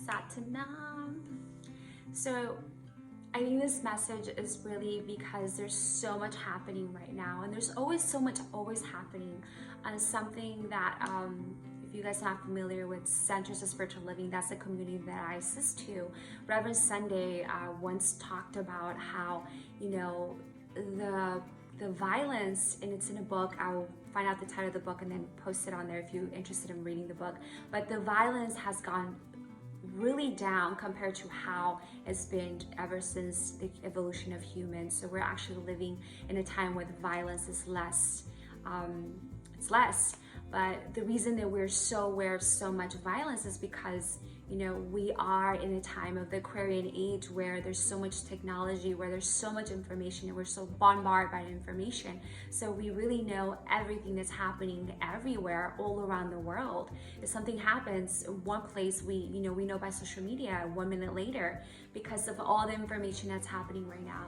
Satanam. So I think this message is really because there's so much happening right now, and there's always so much always happening. Something that, if you guys are not familiar with Centers of Spiritual Living, that's the community that I assist to. Reverend Sunday once talked about how, you know, the violence, and it's in a book. I'll find out the title of the book and then post it on there if you're interested in reading the book. But the violence has gone really down compared to how it's been ever since the evolution of humans. So we're actually living in a time where the violence is less. It's less. But the reason that we're so aware of so much violence is because, you know, we are in a time of the Aquarian age where there's so much technology, where there's so much information, and we're so bombarded by information. So we really know everything that's happening everywhere, all around the world. If something happens in one place, we know by social media 1 minute later because of all the information that's happening right now.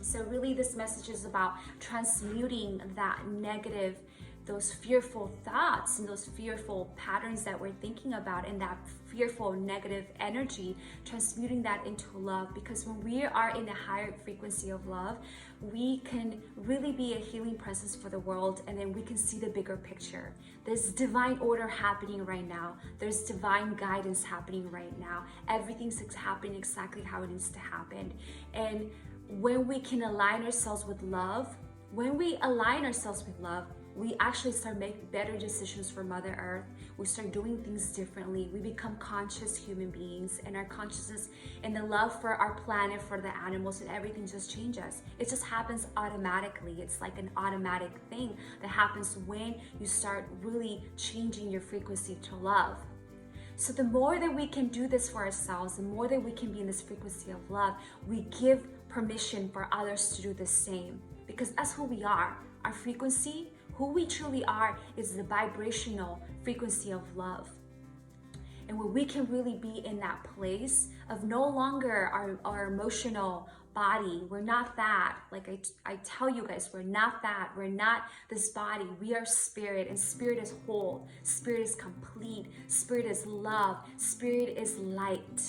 So really this message is about transmuting that negative, those fearful thoughts and those fearful patterns that we're thinking about, and that fearful negative energy, transmuting that into love. Because when we are in a higher frequency of love, we can really be a healing presence for the world, and then we can see the bigger picture. There's divine order happening right now. There's divine guidance happening right now. Everything's happening exactly how it needs to happen. And when we can align ourselves with love, we actually start making better decisions for Mother Earth. We start doing things differently. We become conscious human beings, and our consciousness and the love for our planet, for the animals, and everything just changes. It just happens automatically. It's like an automatic thing that happens when you start really changing your frequency to love. So the more that we can do this for ourselves, the more that we can be in this frequency of love, we give permission for others to do the same. Because that's who we are. Our frequency, who we truly are, is the vibrational frequency of love. And when we can really be in that place of no longer our emotional body, we're not that. Like I tell you guys, we're not that. We're not this body. We are spirit, and spirit is whole. Spirit is complete. Spirit is love. Spirit is light.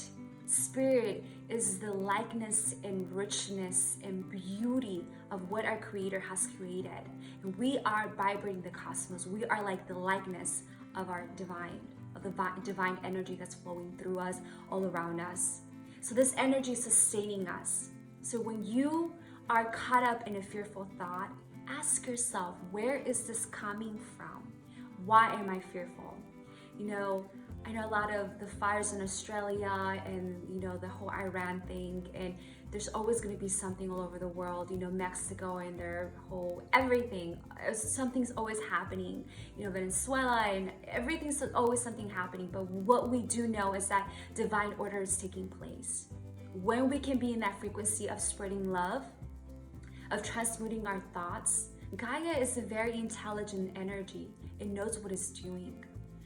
Spirit is the likeness and richness and beauty of what our Creator has created. And we are vibrating the cosmos. We are like the likeness of our divine, of the divine energy that's flowing through us, all around us. So this energy is sustaining us. So when you are caught up in a fearful thought, ask yourself, where is this coming from? Why am I fearful? You know, I know a lot of the fires in Australia and, you know, the whole Iran thing, and there's always going to be something all over the world, you know, Mexico and their whole everything. Something's always happening, you know, Venezuela, and everything's always something happening. But what we do know is that divine order is taking place. When we can be in that frequency of spreading love, of transmuting our thoughts, Gaia is a very intelligent energy. It knows what it's doing.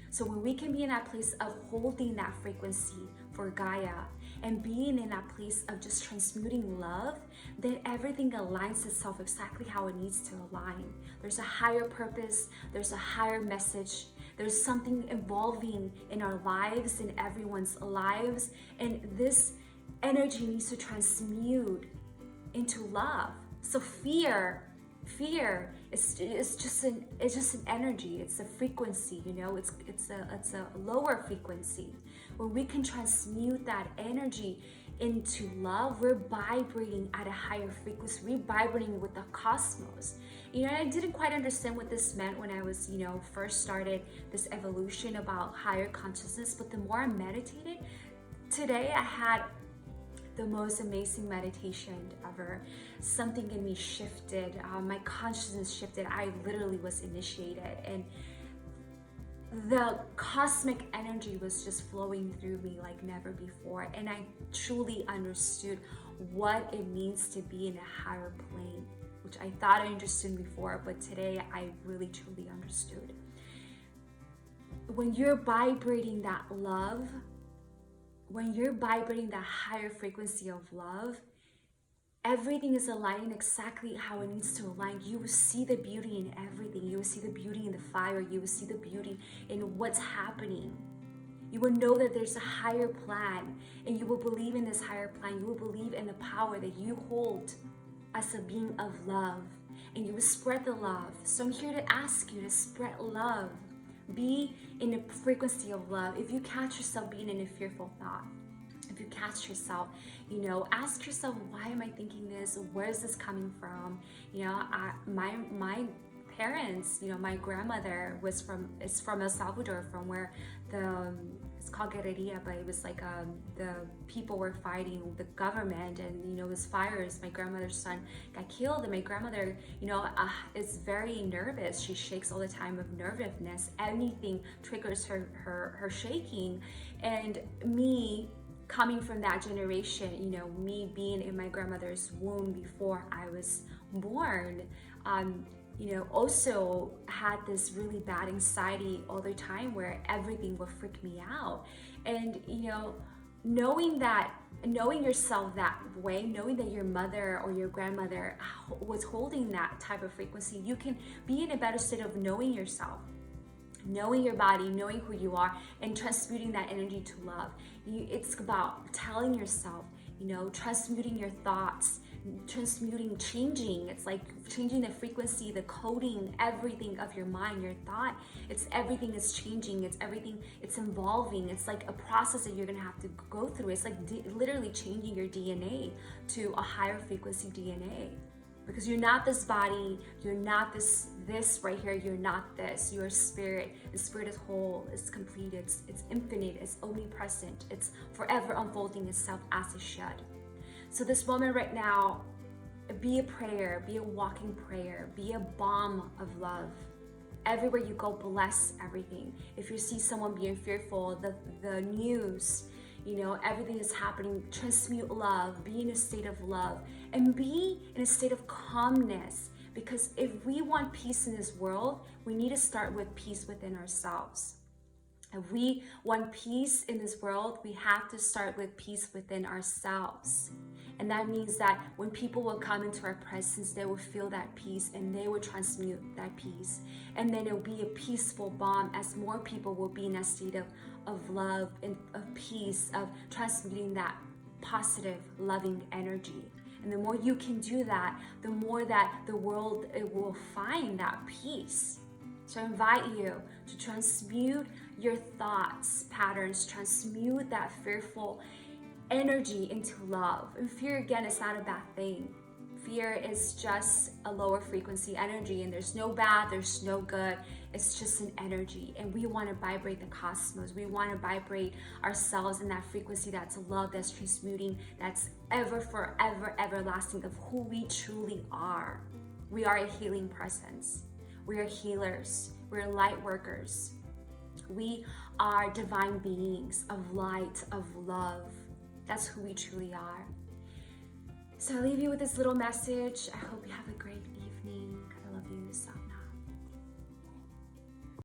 So when we can be in that place of holding that frequency for Gaia and being in that place of just transmuting love, then everything aligns itself exactly how it needs to align. There's a higher purpose, there's a higher message, there's something evolving in our lives, in everyone's lives, and this energy needs to transmute into love. So fear is just an energy. It's a frequency, you know. It's a lower frequency. When we can transmute that energy into love, we're vibrating at a higher frequency. We're vibrating with the cosmos. You know, I didn't quite understand what this meant when I was, you know, first started this evolution about higher consciousness. But the more I meditated, today I had the most amazing meditation ever. Something in me shifted. My consciousness shifted. I literally was initiated, and the cosmic energy was just flowing through me like never before. And I truly understood what it means to be in a higher plane, which I thought I understood before, but today I really truly understood. When you're vibrating that love, when you're vibrating that higher frequency of love, everything is aligning exactly how it needs to align. You will see the beauty in everything. You will see the beauty in the fire. You will see the beauty in what's happening. You will know that there's a higher plan, and you will believe in this higher plan. You will believe in the power that you hold as a being of love, and you will spread the love. So I'm here to ask you to spread love. Be in a frequency of love. If you catch yourself being in a fearful thought, if you catch yourself, ask yourself, why am I thinking this? Where is this coming from? My parents, my grandmother is from El Salvador, from where it's called Guerreria, but it was like the people were fighting the government, and it was fires. My grandmother's son got killed, and my grandmother, is very nervous. She shakes all the time of nervousness. Anything triggers her shaking, and me, coming from that generation, me being in my grandmother's womb before I was born, also had this really bad anxiety all the time where everything would freak me out. And, knowing yourself that way, knowing that your mother or your grandmother was holding that type of frequency, you can be in a better state of knowing yourself, knowing your body, knowing who you are, and transmuting that energy to love. It's about telling yourself, transmuting your thoughts, changing. It's like changing the frequency, the coding, everything of your mind, your thought. Everything is changing. It's evolving. It's like a process that you're gonna have to go through. It's like literally changing your DNA to a higher frequency DNA. Because you're not this body, you're not this right here, you're not this. You're spirit. The spirit is whole, it's complete, it's infinite, it's omnipresent, it's forever unfolding itself as it should. So this moment right now, be a prayer, be a walking prayer, be a bomb of love. Everywhere you go, bless everything. If you see someone being fearful, the news, everything is happening, transmute love, be in a state of love, and be in a state of calmness. Because if we want peace in this world, we need to start with peace within ourselves. If we want peace in this world, we have to start with peace within ourselves. And that means that when people will come into our presence, they will feel that peace and they will transmute that peace. And then it will be a peaceful bomb as more people will be in a state of love and of peace, of transmuting that positive, loving energy. And the more you can do that, the more that the world will find that peace. So I invite you to transmute your thoughts patterns, transmute that fearful energy into love. And fear, again, is not a bad thing. Fear is just a lower frequency energy, and there's no bad, there's no good. It's just an energy, and we want to vibrate the cosmos. We want to vibrate ourselves in that frequency that's love, that's transmuting, that's forever, everlasting, of who we truly are. We are a healing presence. We are healers. We're light workers. We are divine beings of light, of love. That's who we truly are. So I leave you with this little message. I hope you have a great